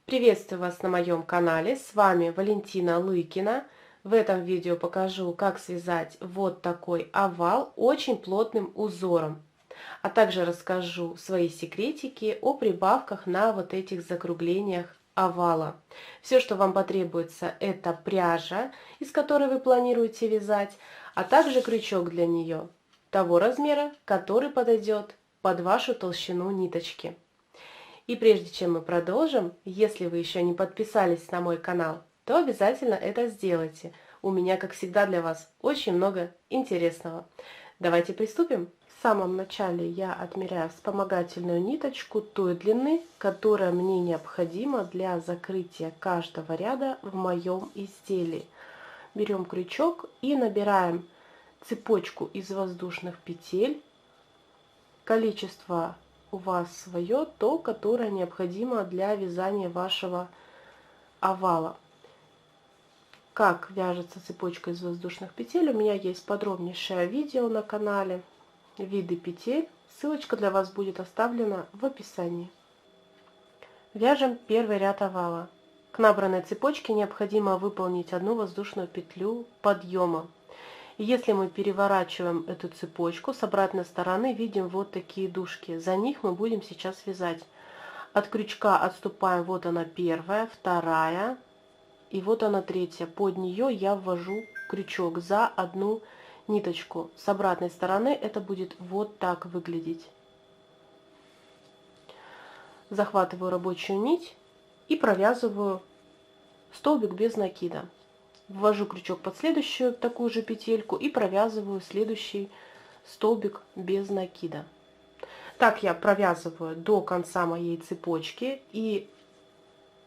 Приветствую вас на моем канале, с вами Валентина Лыкина. В этом видео покажу, как связать вот такой овал очень плотным узором, а также расскажу свои секретики о прибавках на вот этих закруглениях овала. Все, что вам потребуется, это пряжа, из которой вы планируете вязать, а также крючок для нее того размера, который подойдет под вашу толщину ниточки. И прежде чем мы продолжим, если вы еще не подписались на мой канал, то обязательно это сделайте. У меня, как всегда, для вас очень много интересного. Давайте приступим. В самом начале я отмеряю вспомогательную ниточку той длины, которая мне необходима для закрытия каждого ряда в моем изделии. Берем крючок и набираем цепочку из воздушных петель. Количество у вас свое, то, которое необходимо для вязания вашего овала. Как вяжется цепочка из воздушных петель, у меня есть подробнейшее видео на канале «Виды петель». Ссылочка для вас будет оставлена в описании. Вяжем первый ряд овала. К набранной цепочке необходимо выполнить одну воздушную петлю подъема. И если мы переворачиваем эту цепочку, с обратной стороны видим вот такие дужки. За них мы будем сейчас вязать. От крючка отступаем, вот она первая, вторая, и вот она третья. Под нее я ввожу крючок за одну ниточку. С обратной стороны это будет вот так выглядеть. Захватываю рабочую нить и провязываю столбик без накида. Ввожу крючок под следующую такую же петельку и провязываю следующий столбик без накида. Так я провязываю до конца моей цепочки, и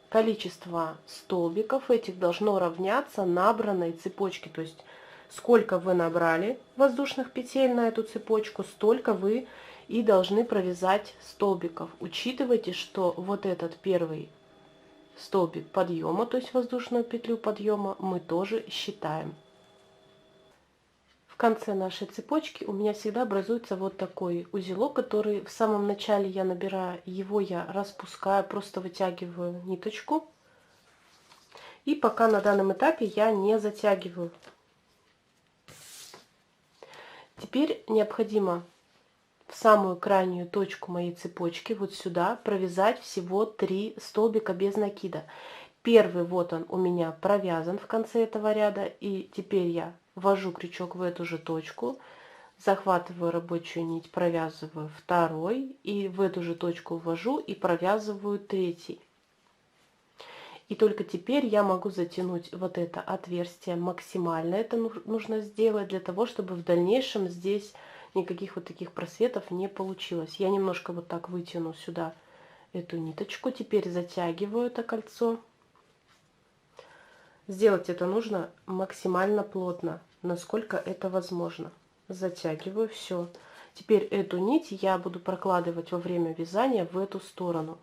количество столбиков этих должно равняться набранной цепочке. То есть сколько вы набрали воздушных петель на эту цепочку, столько вы и должны провязать столбиков. Учитывайте, что вот этот первый столбик подъема, то есть воздушную петлю подъема, мы тоже считаем. В конце нашей цепочки у меня всегда образуется вот такой узелок, который в самом начале я набираю, его я распускаю, просто вытягиваю ниточку. И пока на данном этапе я не затягиваю. Теперь необходимо в самую крайнюю точку моей цепочки, вот сюда, провязать всего 3 столбика без накида. Первый вот он у меня провязан в конце этого ряда, и теперь я ввожу крючок в эту же точку, захватываю рабочую нить, провязываю второй, и в эту же точку ввожу и провязываю третий. И только теперь я могу затянуть вот это отверстие максимально. Это нужно сделать для того, чтобы в дальнейшем здесь никаких вот таких просветов не получилось. Я немножко вот так вытяну сюда эту ниточку. Теперь затягиваю это кольцо. Сделать это нужно максимально плотно, насколько это возможно. Затягиваю все. Теперь эту нить я буду прокладывать во время вязания в эту сторону.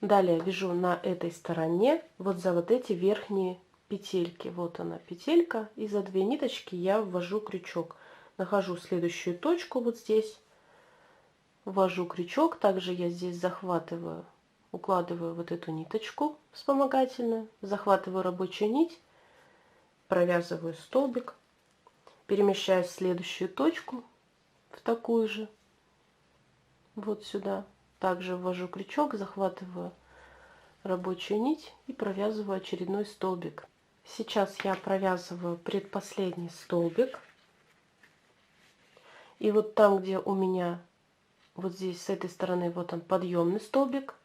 Далее вяжу на этой стороне вот за вот эти верхние петельки. Вот она петелька, и за 2 ниточки я ввожу крючок. Нахожу следующую точку вот здесь, ввожу крючок. Также я здесь захватываю, укладываю вот эту ниточку вспомогательную, захватываю рабочую нить, провязываю столбик, перемещаюсь в следующую точку, в такую же, вот сюда. Также ввожу крючок, захватываю рабочую нить и провязываю очередной столбик. Сейчас я провязываю предпоследний столбик. И вот там, где у меня, вот здесь с этой стороны, вот он подъемный столбик,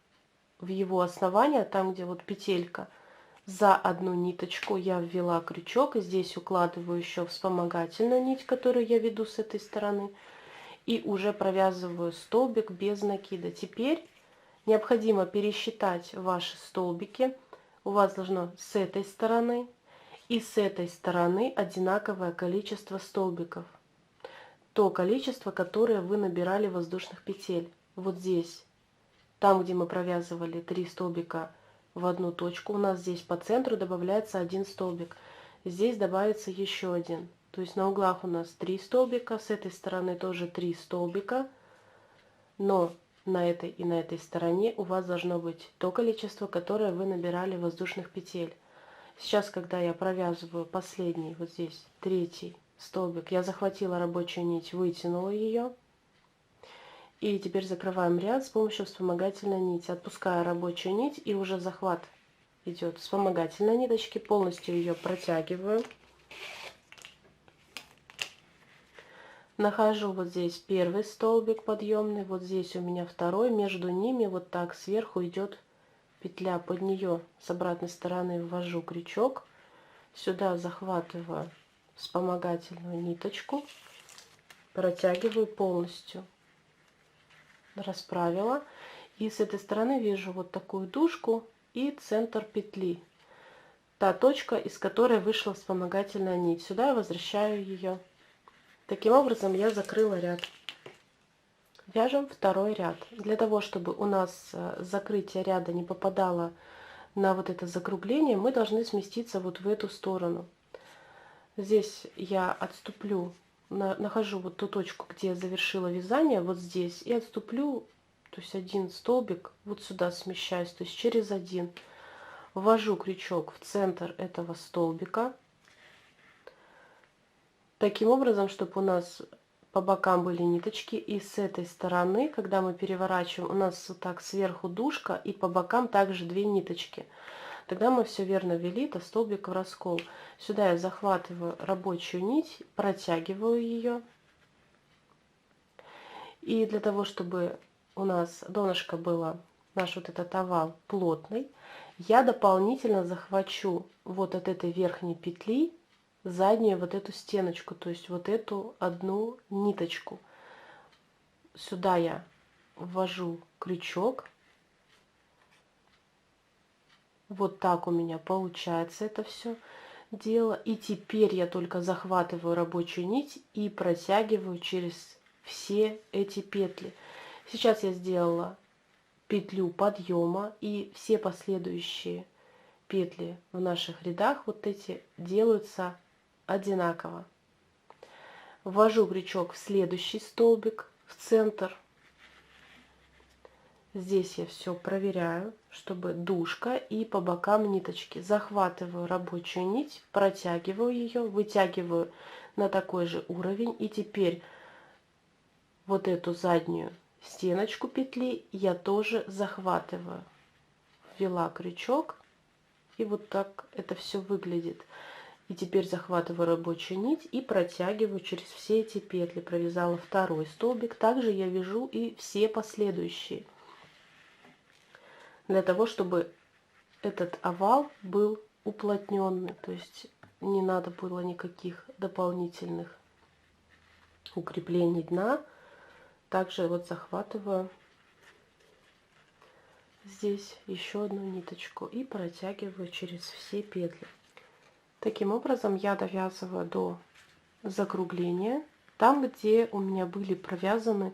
в его основание, там, где вот петелька, за одну ниточку я ввела крючок, и здесь укладываю еще вспомогательную нить, которую я веду с этой стороны, и уже провязываю столбик без накида. Теперь необходимо пересчитать ваши столбики. У вас должно с этой стороны и с этой стороны одинаковое количество столбиков. То количество, которое вы набирали воздушных петель. Вот здесь, там, где мы провязывали 3 столбика в одну точку, у нас здесь по центру добавляется 1 столбик. Здесь добавится еще один. То есть на углах у нас 3 столбика, с этой стороны тоже 3 столбика. Но на этой и на этой стороне у вас должно быть то количество, которое вы набирали воздушных петель. Сейчас, когда я провязываю последний, вот здесь, третий столбик, я захватила рабочую нить, вытянула ее. И теперь закрываем ряд с помощью вспомогательной нити. Отпускаю рабочую нить, и уже захват идет вспомогательной ниточки. Полностью ее протягиваю. Нахожу вот здесь первый столбик подъемный, вот здесь у меня второй. Между ними вот так сверху идет петля, под нее с обратной стороны ввожу крючок. Сюда захватываю вспомогательную ниточку, протягиваю полностью. Расправила, и с этой стороны вижу вот такую дужку и центр петли, та точка, из которой вышла вспомогательная нить. Сюда я возвращаю ее. Таким образом я закрыла ряд. Вяжем второй ряд. Для того, чтобы у нас закрытие ряда не попадало на вот это закругление, мы должны сместиться вот в эту сторону. Здесь я отступлю, нахожу вот ту точку, где я завершила вязание, вот здесь, и отступлю, то есть один столбик вот сюда смещаюсь, то есть через один. Ввожу крючок в центр этого столбика, таким образом, чтобы у нас по бокам были ниточки, и с этой стороны, когда мы переворачиваем, у нас вот так сверху дужка, и по бокам также две ниточки. Тогда мы все верно ввели, то столбик в раскол. Сюда я захватываю рабочую нить, протягиваю ее. И для того, чтобы у нас донышко было, наш вот этот овал плотный, я дополнительно захвачу вот от этой верхней петли заднюю вот эту стеночку, то есть вот эту одну ниточку. Сюда я ввожу крючок. Вот так у меня получается это все дело. И теперь я только захватываю рабочую нить и протягиваю через все эти петли. Сейчас я сделала петлю подъема, и все последующие петли в наших рядах вот эти делаются одинаково. Ввожу крючок в следующий столбик, в центр. Здесь я все проверяю, чтобы дужка и по бокам ниточки. Захватываю рабочую нить, протягиваю ее, вытягиваю на такой же уровень. И теперь вот эту заднюю стеночку петли я тоже захватываю. Ввела крючок, и вот так это все выглядит. И теперь захватываю рабочую нить и протягиваю через все эти петли. Провязала второй столбик. Также я вяжу и все последующие, для того, чтобы этот овал был уплотненный, то есть не надо было никаких дополнительных укреплений дна. Также вот захватываю здесь еще одну ниточку и протягиваю через все петли. Таким образом я довязываю до закругления, там, где у меня были провязаны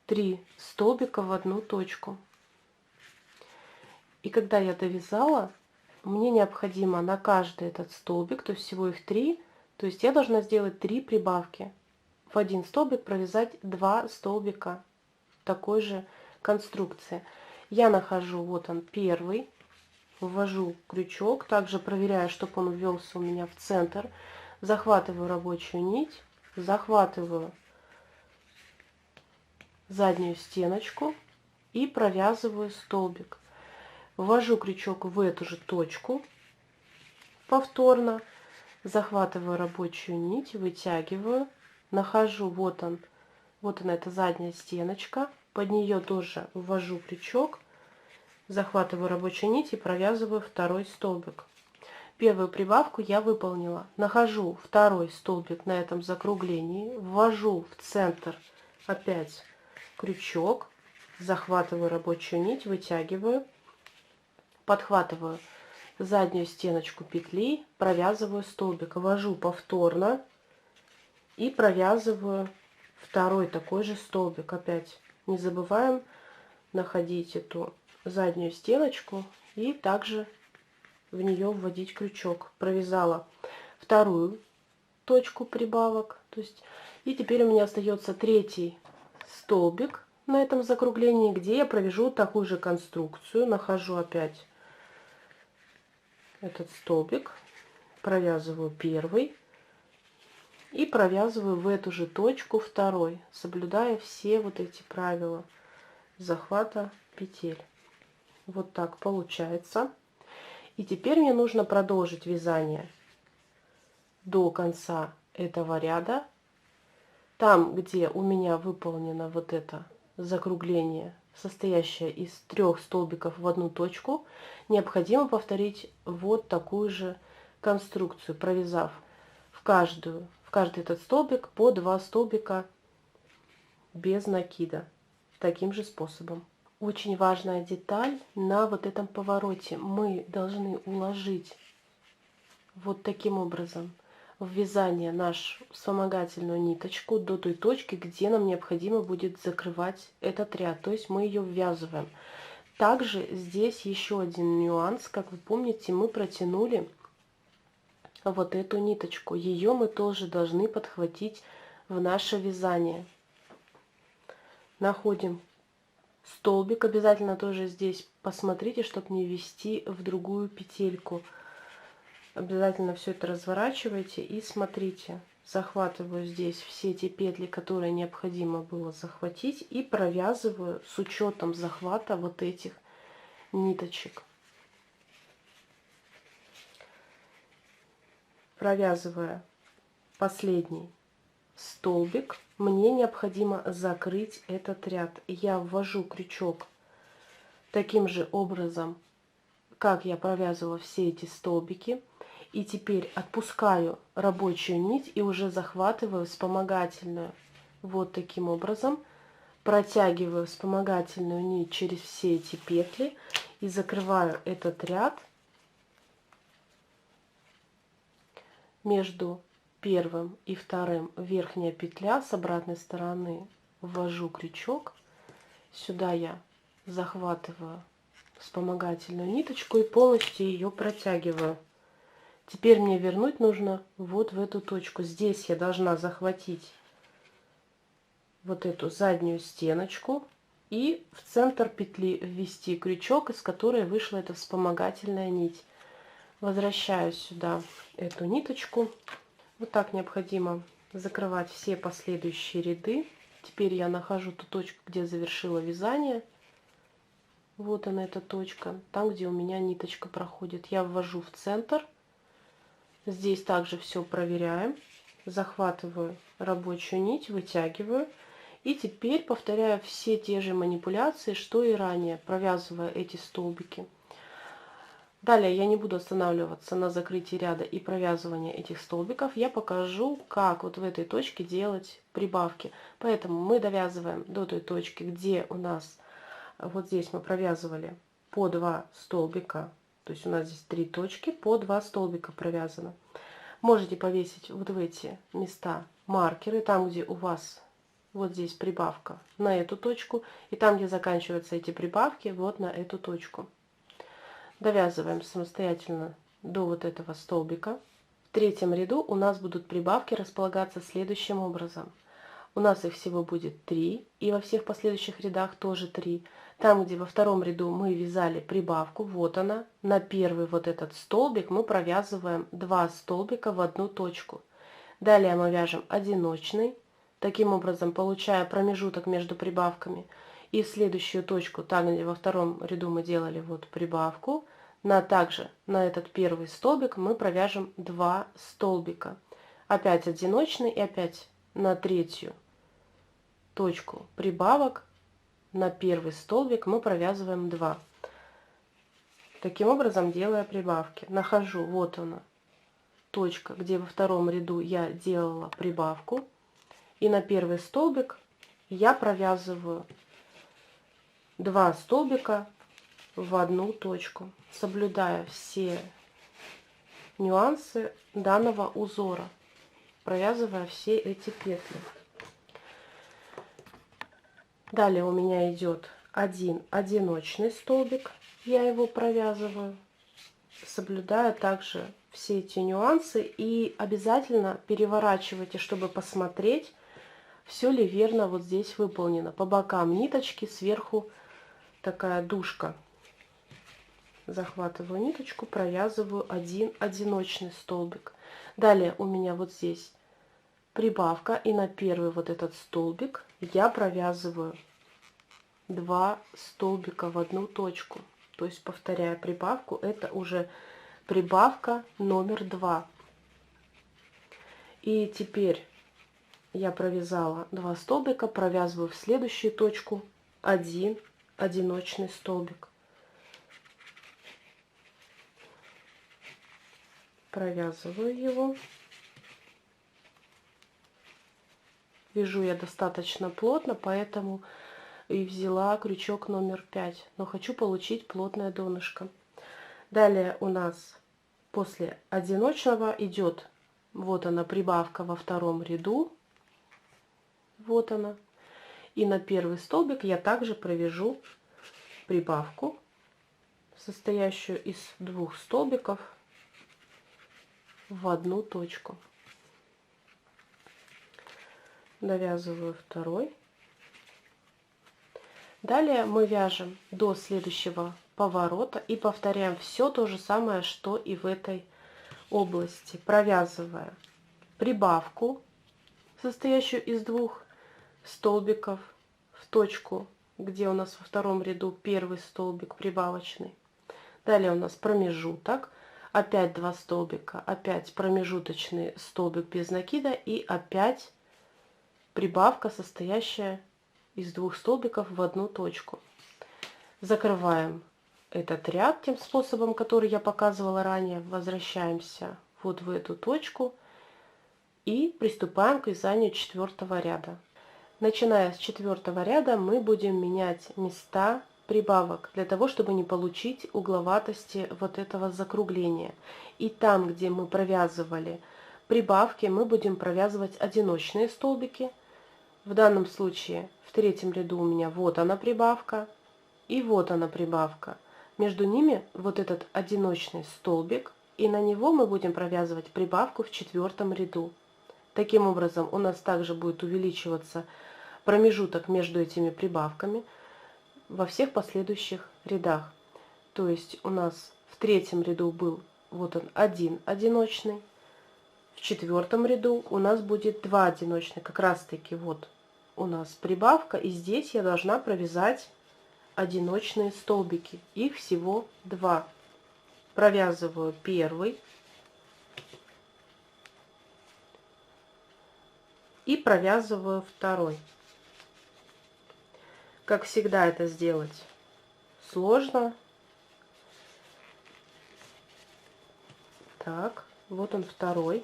3 столбика в одну точку. И когда я довязала, мне необходимо на каждый этот столбик, то есть всего их 3, то есть я должна сделать 3 прибавки. В один столбик провязать 2 столбика такой же конструкции. Я нахожу, вот он первый, ввожу крючок, также проверяю, чтобы он ввелся у меня в центр, захватываю рабочую нить, захватываю заднюю стеночку и провязываю столбик. Ввожу крючок в эту же точку повторно, захватываю рабочую нить, вытягиваю, нахожу, вот она эта задняя стеночка, под нее тоже ввожу крючок, захватываю рабочую нить и провязываю второй столбик. Первую прибавку я выполнила. Нахожу второй столбик на этом закруглении, ввожу в центр опять крючок, захватываю рабочую нить, вытягиваю, подхватываю заднюю стеночку петли, провязываю столбик, ввожу повторно и провязываю второй такой же столбик. Опять не забываем находить эту заднюю стеночку и также в нее вводить крючок. Провязала вторую точку прибавок, то есть, и теперь у меня остается третий столбик на этом закруглении, где я провяжу такую же конструкцию. Нахожу опять этот столбик, провязываю первый и провязываю в эту же точку второй, соблюдая все вот эти правила захвата петель. Вот так получается. И теперь мне нужно продолжить вязание до конца этого ряда. Там, где у меня выполнено вот это закругление, состоящее из 3 столбиков в одну точку, необходимо повторить вот такую же конструкцию, провязав в каждый этот столбик по 2 столбика без накида, таким же способом. Очень важная деталь: на вот этом повороте мы должны уложить вот таким образом в вязание нашу вспомогательную ниточку до той точки, где нам необходимо будет закрывать этот ряд, то есть мы ее ввязываем. Также здесь еще один нюанс: как вы помните, мы протянули вот эту ниточку, ее мы тоже должны подхватить в наше вязание. Находим столбик, обязательно тоже здесь посмотрите, чтобы не ввести в другую петельку. Обязательно все это разворачивайте и смотрите. Захватываю здесь все те петли, которые необходимо было захватить, и провязываю с учетом захвата вот этих ниточек. Провязывая последний столбик, мне необходимо закрыть этот ряд. Я ввожу крючок таким же образом, как я провязывала все эти столбики. И теперь отпускаю рабочую нить и уже захватываю вспомогательную. Вот таким образом протягиваю вспомогательную нить через все эти петли и закрываю этот ряд. Между первым и вторым верхняя петля, с обратной стороны ввожу крючок. Сюда я захватываю вспомогательную ниточку и полностью ее протягиваю. Теперь мне вернуть нужно вот в эту точку. Здесь я должна захватить вот эту заднюю стеночку и в центр петли ввести крючок, из которой вышла эта вспомогательная нить. Возвращаю сюда эту ниточку. Вот так необходимо закрывать все последующие ряды. Теперь я нахожу ту точку, где завершила вязание. Вот она, эта точка, там, где у меня ниточка проходит. Я ввожу в центр. Здесь также все проверяем. Захватываю рабочую нить, вытягиваю. И теперь повторяю все те же манипуляции, что и ранее, провязывая эти столбики. Далее я не буду останавливаться на закрытии ряда и провязывании этих столбиков. Я покажу, как вот в этой точке делать прибавки. Поэтому мы довязываем до той точки, где у нас вот здесь мы провязывали по 2 столбика. То есть у нас здесь 3 точки, по 2 столбика провязано. Можете повесить вот в эти места маркеры, там, где у вас вот здесь прибавка, на эту точку, и там, где заканчиваются эти прибавки, вот на эту точку. Довязываем самостоятельно до вот этого столбика. В третьем ряду у нас будут прибавки располагаться следующим образом. У нас их всего будет 3, и во всех последующих рядах тоже 3. Там, где во втором ряду мы вязали прибавку, вот она, на первый вот этот столбик мы провязываем 2 столбика в одну точку. Далее мы вяжем одиночный, таким образом получая промежуток между прибавками. И в следующую точку, там, где во втором ряду мы делали вот прибавку, также на этот первый столбик мы провяжем 2 столбика. Опять одиночный и опять на третью точку прибавок на первый столбик мы провязываем 2. Таким образом, делая прибавки, нахожу, вот она, точка, где во втором ряду я делала прибавку, и на первый столбик я провязываю 2 столбика в одну точку, соблюдая все нюансы данного узора, провязывая все эти петли. Далее у меня идет один одиночный столбик, я его провязываю, соблюдая также все эти нюансы, и обязательно переворачивайте, чтобы посмотреть, все ли верно вот здесь выполнено. По бокам ниточки, сверху такая дужка. Захватываю ниточку, провязываю один одиночный столбик. Далее у меня вот здесь прибавка, и на первый вот этот столбик я провязываю 2 столбика в одну точку. То есть, повторяя прибавку, это уже прибавка номер 2. И теперь я провязала 2 столбика, провязываю в следующую точку один одиночный столбик. Провязываю его. Вяжу я достаточно плотно, поэтому и взяла крючок номер 5, но хочу получить плотное донышко. Далее у нас после одиночного идет, вот она, прибавка во втором ряду, вот она, и на первый столбик я также провяжу прибавку, состоящую из 2 столбиков в одну точку. Довязываю второй. Далее мы вяжем до следующего поворота и повторяем все то же самое, что и в этой области, провязывая прибавку, состоящую из 2 столбиков, в точку, где у нас во втором ряду первый столбик прибавочный. Далее у нас промежуток, опять 2 столбика, опять промежуточный столбик без накида и опять прибавка, состоящая из 2 столбиков в одну точку. Закрываем этот ряд тем способом, который я показывала ранее. Возвращаемся вот в эту точку и приступаем к вязанию 4-го ряда. Начиная с 4-го ряда мы будем менять места прибавок для того, чтобы не получить угловатости вот этого закругления. И там, где мы провязывали прибавки, мы будем провязывать одиночные столбики. В данном случае в 3-м ряду у меня вот она прибавка и вот она прибавка. Между ними вот этот одиночный столбик, и на него мы будем провязывать прибавку в 4-м ряду. Таким образом у нас также будет увеличиваться промежуток между этими прибавками во всех последующих рядах. То есть у нас в 3-м ряду был вот он один одиночный. В 4-м ряду у нас будет 2 одиночных, как раз таки вот у нас прибавка, и здесь я должна провязать одиночные столбики, их всего 2. Провязываю первый и провязываю второй. Как всегда, это сделать сложно. Так, вот он второй.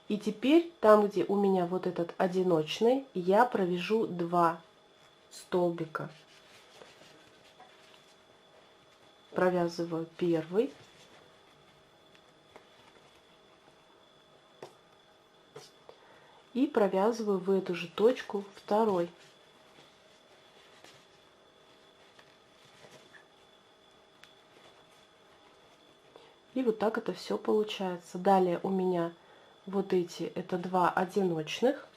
И теперь там, где у меня вот этот одиночный, я провяжу 2 столбика. Провязываю первый. И провязываю в эту же точку второй. И вот так это все получается. Далее у меня вот эти, это 2 одиночных.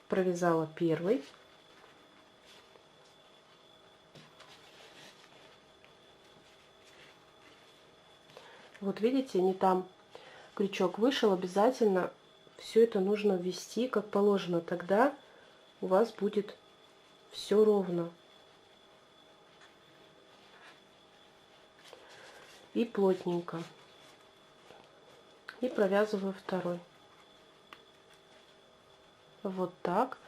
Провязала первый. Вот видите, не там крючок вышел, обязательно все это нужно ввести как положено, тогда у вас будет все ровно и плотненько. И провязываю второй. Вот так.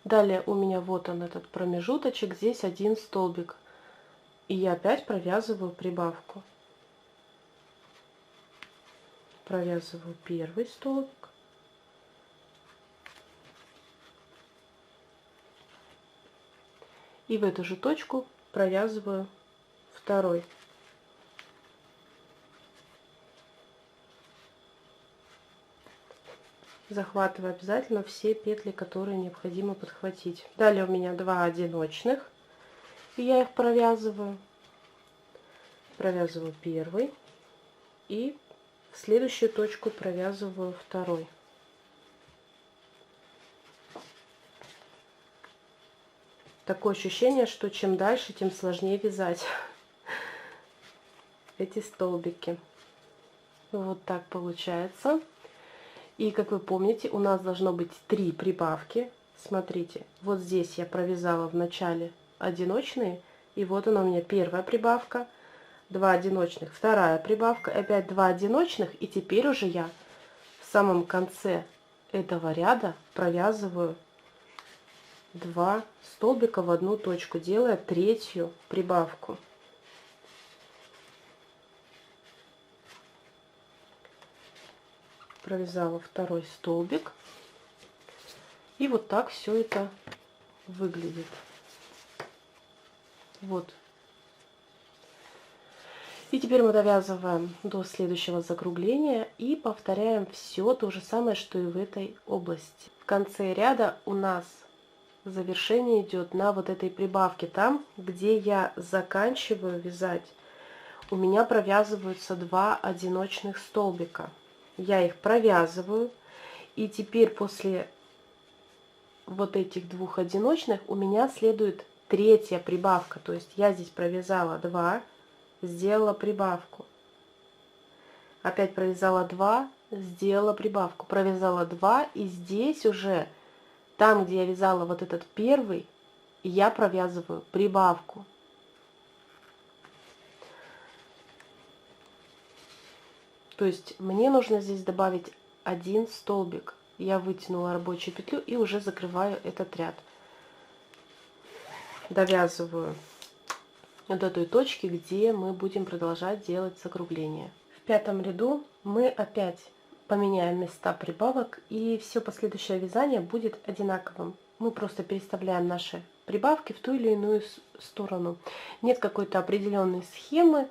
Далее у меня вот он, этот промежуточек, здесь 1 столбик. И я опять провязываю прибавку. Провязываю первый столбик. И в эту же точку провязываю второй. Захватываю обязательно все петли, которые необходимо подхватить. Далее у меня 2 одиночных, и я их провязываю. провязываю первый и в следующую точку провязываю второй. Такое ощущение, что чем дальше, тем сложнее вязать эти столбики. Вот так получается. И как вы помните, у нас должно быть 3 прибавки. Смотрите, вот здесь я провязала в начале одиночные, и вот она у меня первая прибавка, 2 одиночных, вторая прибавка, опять 2 одиночных, и теперь уже я в самом конце этого ряда провязываю 2 столбика в одну точку, делая третью прибавку. Провязала второй столбик, и вот так все это выглядит. Вот. И теперь мы довязываем до следующего закругления и повторяем все то же самое, что и в этой области. В конце ряда у нас завершение идет на вот этой прибавке. Там, где я заканчиваю вязать, у меня провязываются 2 одиночных столбика. Я их провязываю, и теперь после вот этих 2 одиночных у меня следует третья прибавка. То есть я здесь провязала 2, сделала прибавку, опять провязала 2, сделала прибавку, провязала 2, и здесь уже там, где я вязала вот этот первый, я провязываю прибавку. То есть мне нужно здесь добавить 1 столбик. Я вытянула рабочую петлю и уже закрываю этот ряд. Довязываю до той точки, где мы будем продолжать делать закругление. В 5-м ряду мы опять поменяем места прибавок, и все последующее вязание будет одинаковым. Мы просто переставляем наши прибавки в ту или иную сторону. Нет какой-то определенной схемы,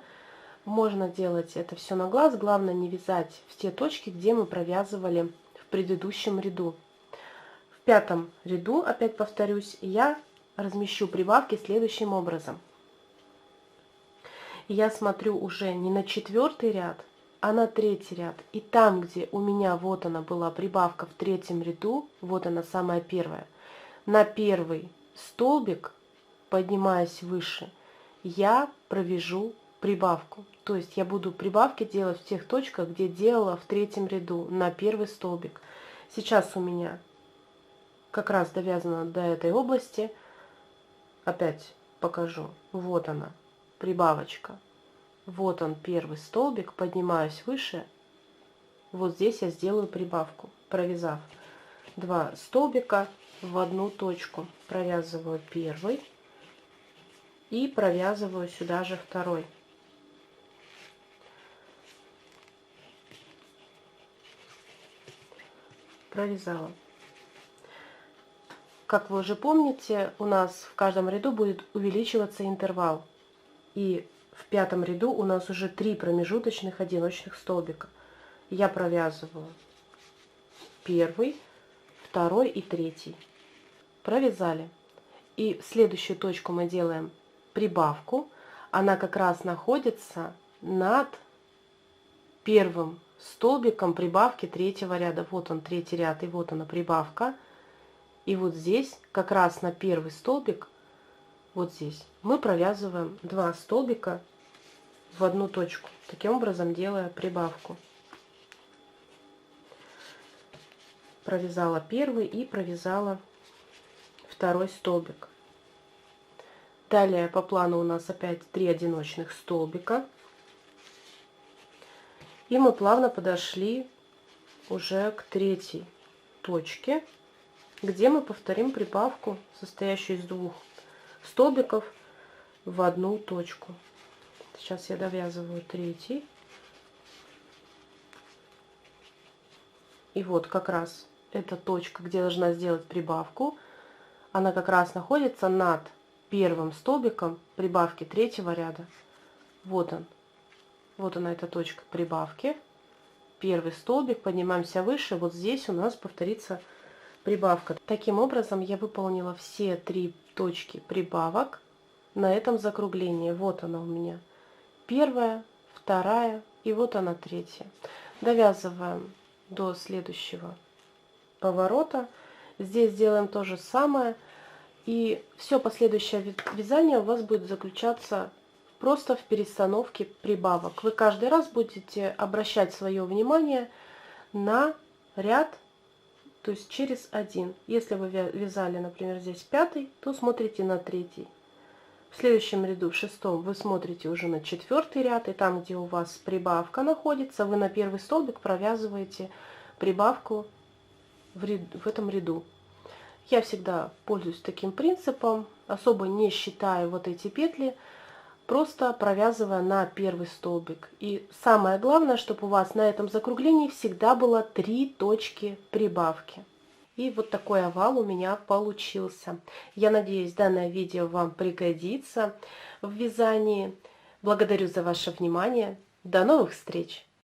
можно делать это все на глаз, главное не вязать в те точки, где мы провязывали в предыдущем ряду. В 5-м ряду, опять повторюсь, я размещу прибавки следующим образом. Я смотрю уже не на 4-й ряд, а на 3-й ряд. И там, где у меня вот она была прибавка в 3-м ряду, вот она самая первая, на первый столбик, поднимаясь выше, я провяжу прибавку. То есть я буду прибавки делать в тех точках, где делала в 3-м ряду на первый столбик. Сейчас у меня как раз довязано до этой области. Опять покажу. Вот она, прибавочка. Вот он, первый столбик, поднимаюсь выше. Вот здесь я сделаю прибавку, провязав 2 столбика в одну точку. Провязываю первый и провязываю сюда же второй. Провязала. Как вы уже помните, у нас в каждом ряду будет увеличиваться интервал. И в 5-м ряду у нас уже 3 промежуточных одиночных столбика. Я провязываю первый, второй и третий. Провязали. И в следующую точку мы делаем прибавку. Она как раз находится над первым столбиком прибавки 3-го ряда. Вот он, 3-й ряд, и вот она прибавка. И вот здесь, как раз на первый столбик, вот здесь, мы провязываем 2 столбика в одну точку, таким образом делая прибавку. Провязала первый и провязала второй столбик. Далее по плану у нас опять 3 одиночных столбика. И мы плавно подошли уже к 3-й точке, где мы повторим прибавку, состоящую из 2 столбиков в одну точку. Сейчас я довязываю 3-й. И вот как раз эта точка, где я должна сделать прибавку, она как раз находится над первым столбиком прибавки 3-го ряда. Вот он. Вот она, эта точка прибавки. Первый столбик, поднимаемся выше. Вот здесь у нас повторится прибавка. Таким образом я выполнила все 3 точки прибавок на этом закруглении. Вот она у меня первая, вторая и вот она третья. Довязываем до следующего поворота. Здесь делаем то же самое. И все последующее вязание у вас будет заключаться просто в перестановке прибавок. Вы каждый раз будете обращать свое внимание на ряд, то есть через один. Если вы вязали, например, здесь пятый, то смотрите на третий. В следующем ряду, в шестом, вы смотрите уже на четвертый ряд, и там, где у вас прибавка находится, вы на первый столбик провязываете прибавку в этом ряду. Я всегда пользуюсь таким принципом, особо не считая вот эти петли, просто провязывая на первый столбик. И самое главное, чтобы у вас на этом закруглении всегда было 3 точки прибавки. И вот такой овал у меня получился. Я надеюсь, данное видео вам пригодится в вязании. Благодарю за ваше внимание. До новых встреч!